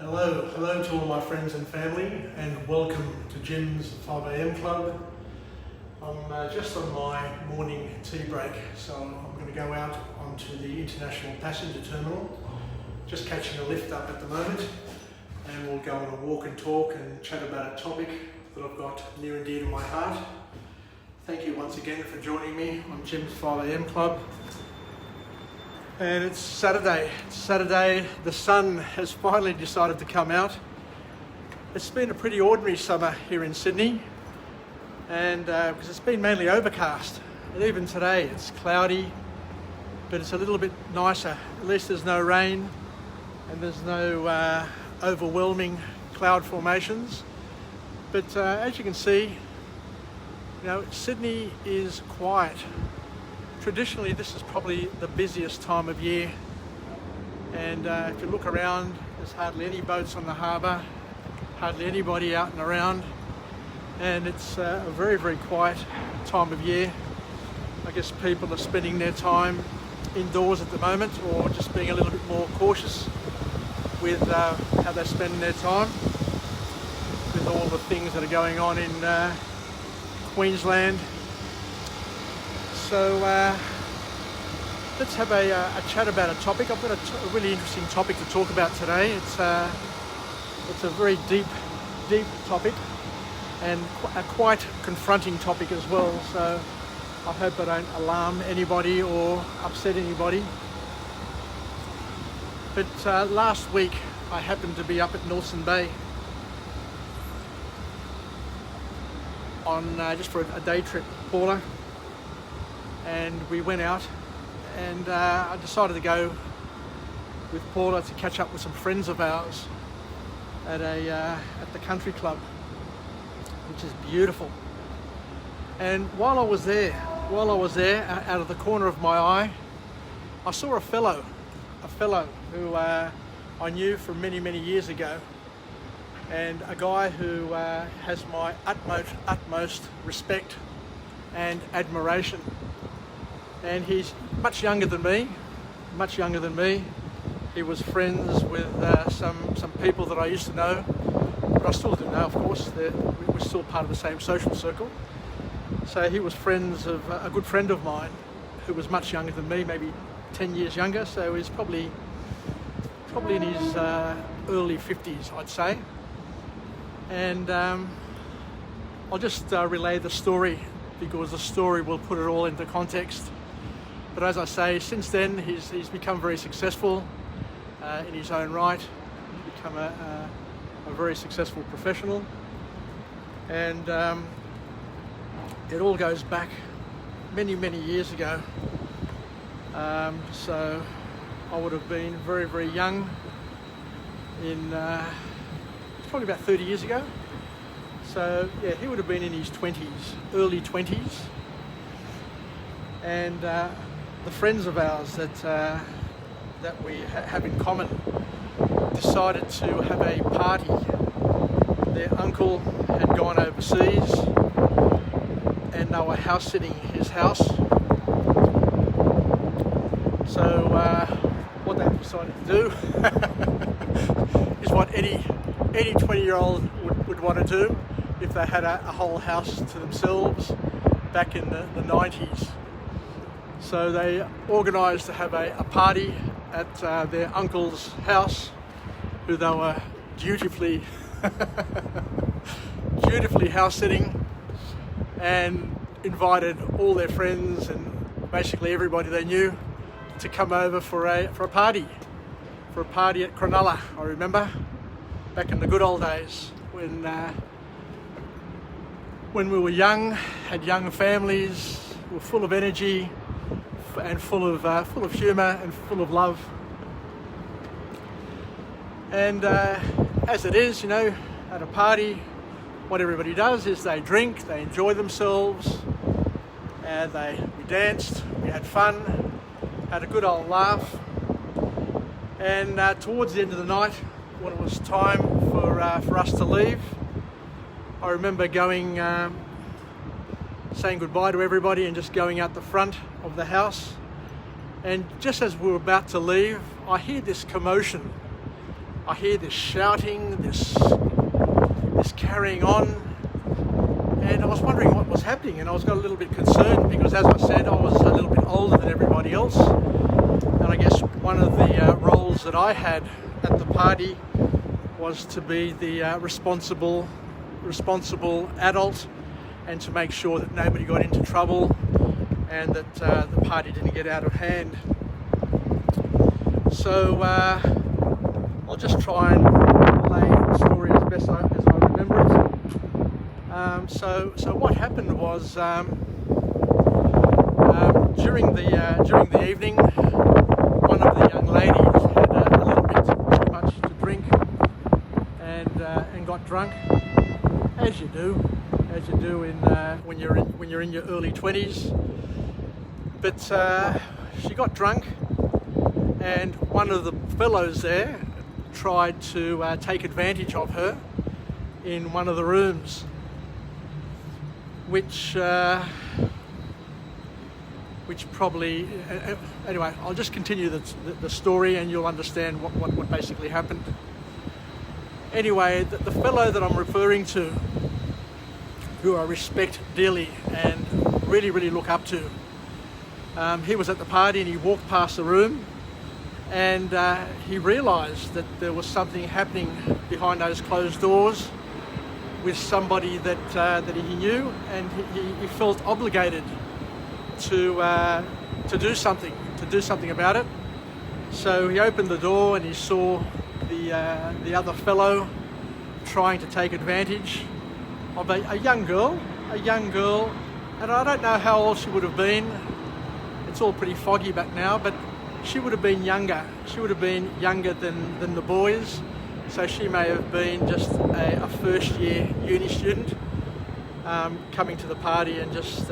Hello to all my friends and family, and welcome to Jim's 5am Club. I'm just on my morning tea break, so I'm going to go out onto the International Passenger Terminal, just catching a lift up at the moment, and we'll go on a walk and talk and chat about a topic that I've got near and dear to my heart. Thank you once again for joining me on Jim's 5am Club. And it's Saturday. The sun has finally decided to come out. It's been a pretty ordinary summer here in Sydney, and because it's been mainly overcast. And even today it's cloudy, but it's a little bit nicer. At least there's no rain and there's no overwhelming cloud formations. But as you can see, Sydney is quiet. Traditionally, this is probably the busiest time of year, and if you look around, there's hardly any boats on the harbour, hardly anybody out and around, and it's a very, very quiet time of year. I guess people are spending their time indoors at the moment, or just being a little bit more cautious with how they're spending their time, with all the things that are going on in Queensland. So let's have a chat about a topic. I've got a really interesting topic to talk about today. It's a very deep topic, and a quite confronting topic as well. So I hope I don't alarm anybody or upset anybody. But last week I happened to be up at Nelson Bay on just for a day trip, Paula. And we went out, and I decided to go with Paula to catch up with some friends of ours at the country club, which is beautiful. And while I was there, out of the corner of my eye, I saw a fellow who I knew from many years ago, and a guy who has my utmost respect and admiration. And he's much younger than me. He was friends with some people that I used to know, but I still do know, of course. We're still part of the same social circle. So he was friends of a good friend of mine who was much younger than me, maybe 10 years younger. So he's probably in his early 50s, I'd say. And I'll just relay the story, because the story will put it all into context. But as I say, since then he's become very successful in his own right. He's become a very successful professional, and it all goes back many years ago. So I would have been very young in probably about 30 years ago. So yeah, he would have been in his 20s, early 20s, and the friends of ours that we have in common decided to have a party. Their uncle had gone overseas, and they were house sitting his house. So what they decided to do is what any 20-year-old would want to do if they had a whole house to themselves back in the 90s. So they organised to have a party at their uncle's house, who they were dutifully house sitting, and invited all their friends and basically everybody they knew to come over for a party at Cronulla. I remember back in the good old days when we were young, had young families, were full of energy, and full of humour and full of love. And as it is, at a party, what everybody does is they drink, they enjoy themselves, and we danced, we had fun, had a good old laugh. And towards the end of the night, when it was time for us to leave, I remember going, saying goodbye to everybody and just going out the front of the house. And just as we were about to leave, I hear this commotion I hear this shouting, this carrying on, and I was wondering what was happening, and I got a little bit concerned because, as I said, I was a little bit older than everybody else, and I guess one of the roles that I had at the party was to be the responsible adult and to make sure that nobody got into trouble and that the party didn't get out of hand. So I'll just try and relay the story as best as I remember it. So what happened was during the evening, one of the young ladies had a little bit too much to drink and got drunk, as you do when you're in your early 20s. But she got drunk, and one of the fellows there tried to take advantage of her in one of the rooms, which probably anyway, I'll just continue the story and you'll understand what basically happened. Anyway, the fellow that I'm referring to, who I respect dearly and really look up to, he was at the party and he walked past the room, and he realised that there was something happening behind those closed doors with somebody that he knew, and he felt obligated to do something about it. So he opened the door and he saw the other fellow trying to take advantage of a young girl, and I don't know how old she would have been. It's all pretty foggy back now, but she would have been younger. She would have been younger than the boys, so she may have been just a first year uni student coming to the party and just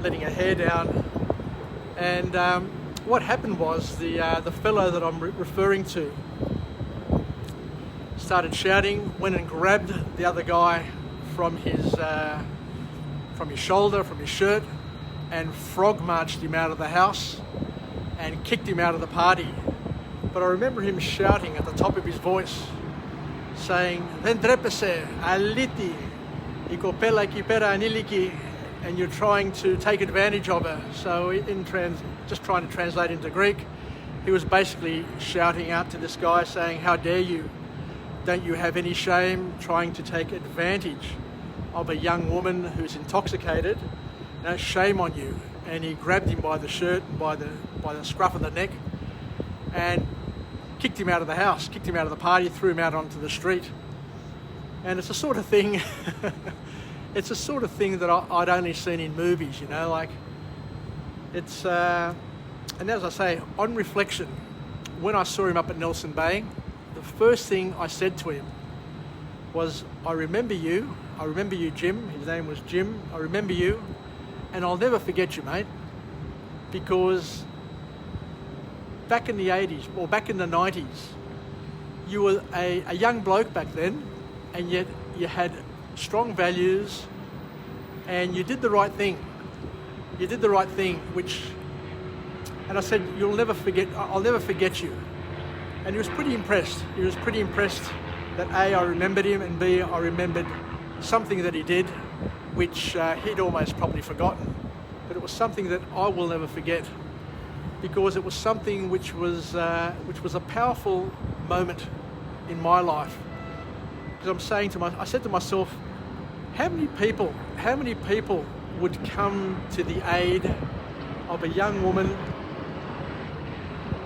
letting her hair down. And what happened was the fellow that I'm referring to started shouting, went and grabbed the other guy from his shoulder, from his shirt, and frog marched him out of the house and kicked him out of the party. But I remember him shouting at the top of his voice, saying, "Vendrepese, aliti, ikopela kipera aniliki," and you're trying to take advantage of her. So just trying to translate into Greek, he was basically shouting out to this guy saying, "How dare you? Don't you have any shame trying to take advantage of a young woman who's intoxicated? No, shame on you." And he grabbed him by the shirt and by the scruff of the neck and kicked him out of the house, kicked him out of the party, threw him out onto the street. And it's the sort of thing it's the sort of thing that I'd only seen in movies, you know, like it's and as I say, on reflection, when I saw him up at Nelson Bay, the first thing I said to him was, I remember you, Jim." His name was Jim. "I remember you, and I'll never forget you, mate, because back in the 80s, or back in the 90s, you were a young bloke back then, and yet you had strong values, and you did the right thing. You did the right thing, and I said, I'll never forget you." And he was pretty impressed. He was pretty impressed that A, I remembered him, and B, I remembered something that he did, which he'd almost probably forgotten. But it was something that I will never forget, because it was something which was a powerful moment in my life. Because I said to myself, how many people would come to the aid of a young woman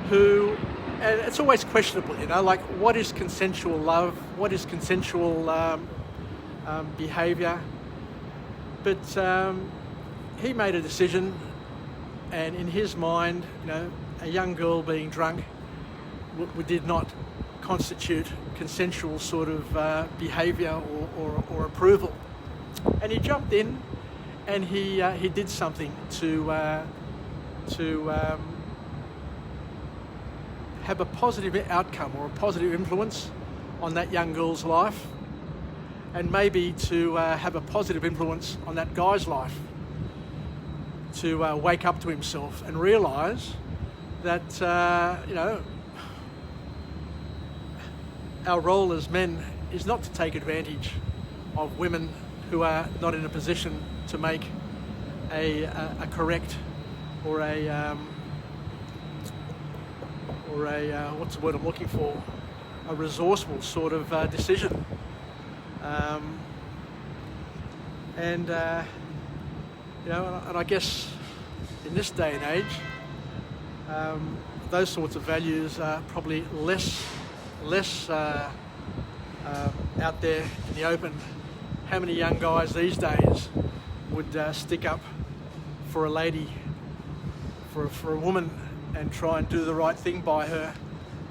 who, and it's always questionable, you know, like what is consensual love, what is consensual behaviour, but he made a decision, and in his mind, you know, a young girl being drunk did not constitute consensual sort of behaviour or approval, and he jumped in and he did something to have a positive outcome or a positive influence on that young girl's life, and maybe to have a positive influence on that guy's life, to wake up to himself and realise that, you know, our role as men is not to take advantage of women who are not in a position to make a correct or a what's the word I'm looking for? A resourceful sort of decision. And I guess in this day and age, those sorts of values are probably less out there in the open. How many young guys these days would stick up for a lady, for a woman, and try and do the right thing by her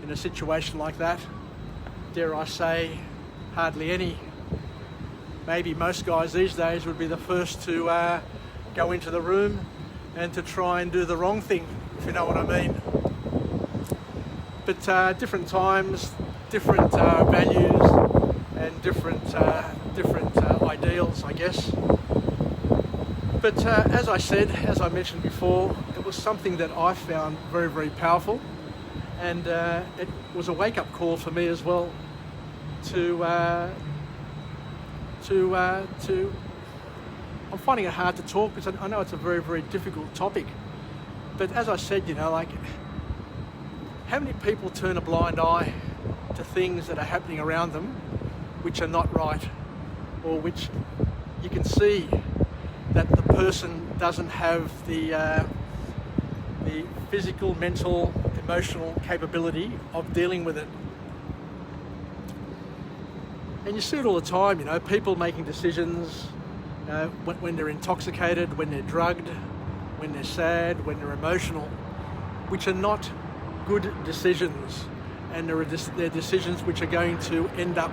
in a situation like that? Dare I say, hardly any. Maybe most guys these days would be the first to go into the room and to try and do the wrong thing, if you know what I mean. But different times, different values, and different ideals, I guess. But as I mentioned before, it was something that I found very, very powerful, and it was a wake-up call for me as well to I'm finding it hard to talk because I know it's a very, very difficult topic. But as I said, like, how many people turn a blind eye to things that are happening around them which are not right, or which you can see that the person doesn't have the physical, mental, emotional capability of dealing with it. And you see it all the time, people making decisions when they're intoxicated, when they're drugged, when they're sad, when they're emotional, which are not good decisions, and they're decisions which are going to end up,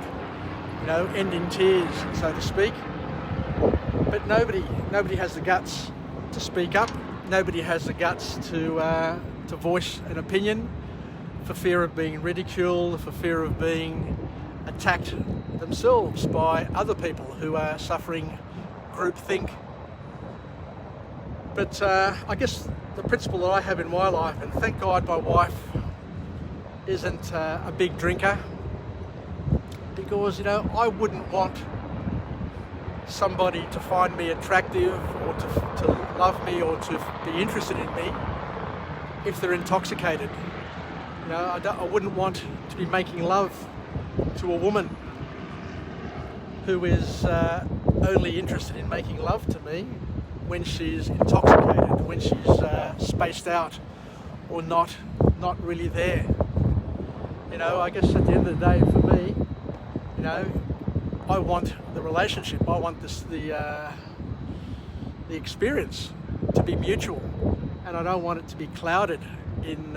end in tears, so to speak. But nobody has the guts to speak up. Nobody has the guts to voice an opinion, for fear of being ridiculed, for fear of being attacked themselves by other people who are suffering groupthink. But I guess the principle that I have in my life, and thank God my wife isn't a big drinker, because I wouldn't want somebody to find me attractive, or to love me, or to be interested in me if they're intoxicated. I wouldn't want to be making love to a woman who is only interested in making love to me when she's intoxicated, when she's spaced out, or not really there. I guess at the end of the day, for me, I want the relationship, I want the experience to be mutual, and I don't want it to be clouded in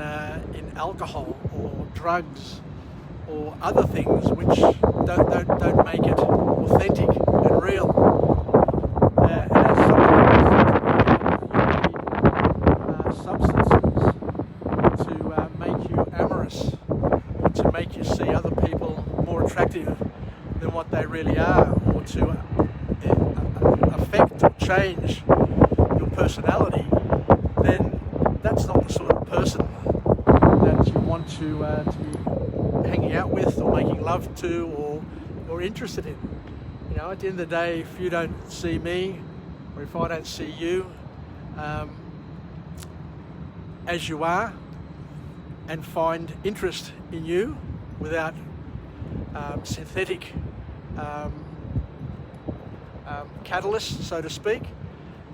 alcohol or drugs or other things which don't make it authentic and real. And as substances to make you amorous, to make you see other people more attractive than what they really are, or to affect or change your personality, then that's not the sort of person that you want to be hanging out with, or making love to, or interested in. At the end of the day, if you don't see me, or if I don't see you as you are, and find interest in you without synthetic catalysts, so to speak,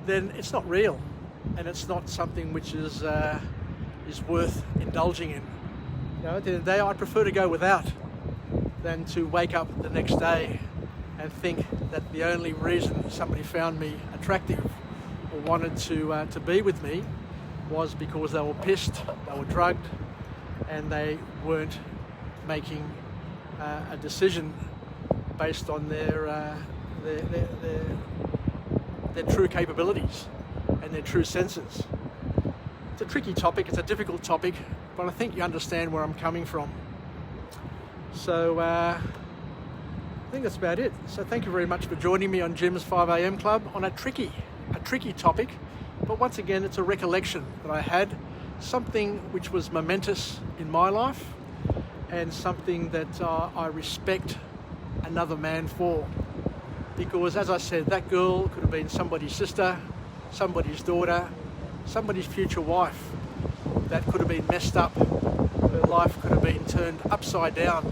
then it's not real, and it's not something which is worth indulging in. At the end of the day, I prefer to go without than to wake up the next day and think that the only reason somebody found me attractive or wanted to be with me was because they were pissed, they were drugged, and they weren't making a decision based on their true capabilities and their true senses. It's a tricky topic, it's a difficult topic, but I think you understand where I'm coming from. So I think that's about it. So thank you very much for joining me on Jim's 5am Club on a tricky topic. But once again, it's a recollection that I had, something which was momentous in my life, and something that I respect another man for. Because as I said, that girl could have been somebody's sister, somebody's daughter, somebody's future wife. That could have been messed up. Her life could have been turned upside down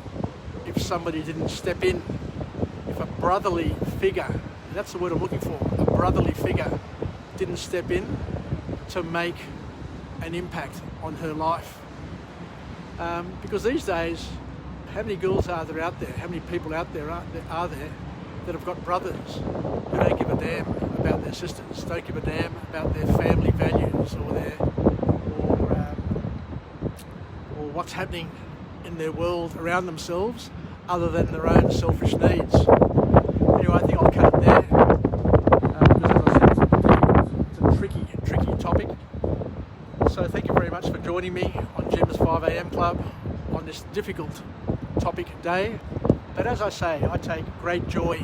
if somebody didn't step in. If a brotherly figure, that's the word I'm looking for, a brotherly figure didn't step in to make an impact on her life. Because these days, how many girls are there out there? How many people out there are there that have got brothers who don't give a damn about their sisters, don't give a damn about their family values or what's happening in their world around themselves, other than their own selfish needs? Anyway, I think I'll cut it there. Because as I said, it's a tricky topic. So thank you very much for joining me on Jim's 5am Club on this difficult topic day. But as I say, I take great joy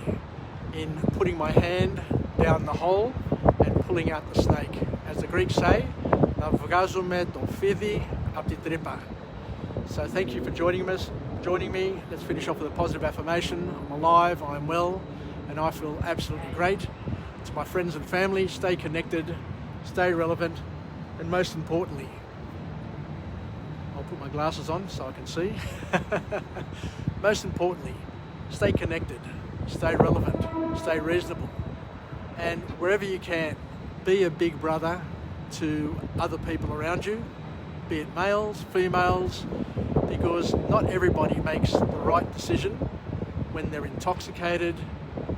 in putting my hand down the hole and pulling out the snake. As the Greeks say, "Na βγάζουμε το φίδι από την τρύπα." So thank you for joining me. Let's finish off with a positive affirmation. I'm alive, I'm well, and I feel absolutely great. To my friends and family, stay connected, stay relevant, and most importantly, I'll put my glasses on so I can see. Most importantly, stay connected, stay relevant, stay reasonable, and wherever you can, be a big brother to other people around you, be it males, females, because not everybody makes the right decision when they're intoxicated,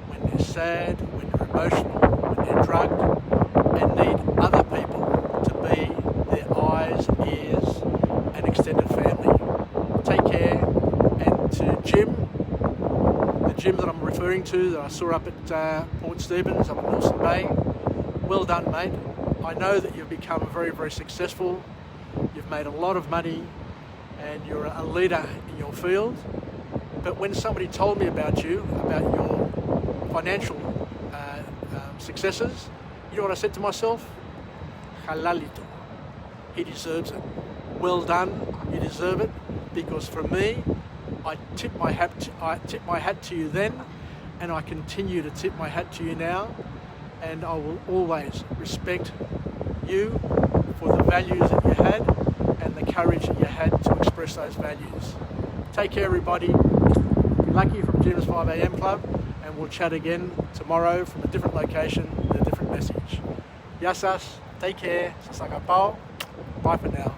when they're sad, when they're emotional, when they're drugged, and need other people to be their eyes, ears, and extended family. Take care, and to Jim, the Jim that I'm referring to, that I saw up at Port Stephens, up at Nelson Bay, well done, mate. I know that you've become very, very successful. You've made a lot of money and you're a leader in your field. But when somebody told me about you, about your financial successes, you know what I said to myself? Halalito. He deserves it. Well done, you deserve it. Because for me, I tip my hat to you then, and I continue to tip my hat to you now, and I will always respect you for the values that you had and the courage that you had to express those values. Take care, everybody. Be lucky from Jim's 5am Club, and we'll chat again tomorrow from a different location with a different message. Yasas, take care. Sasagapao. Bye for now.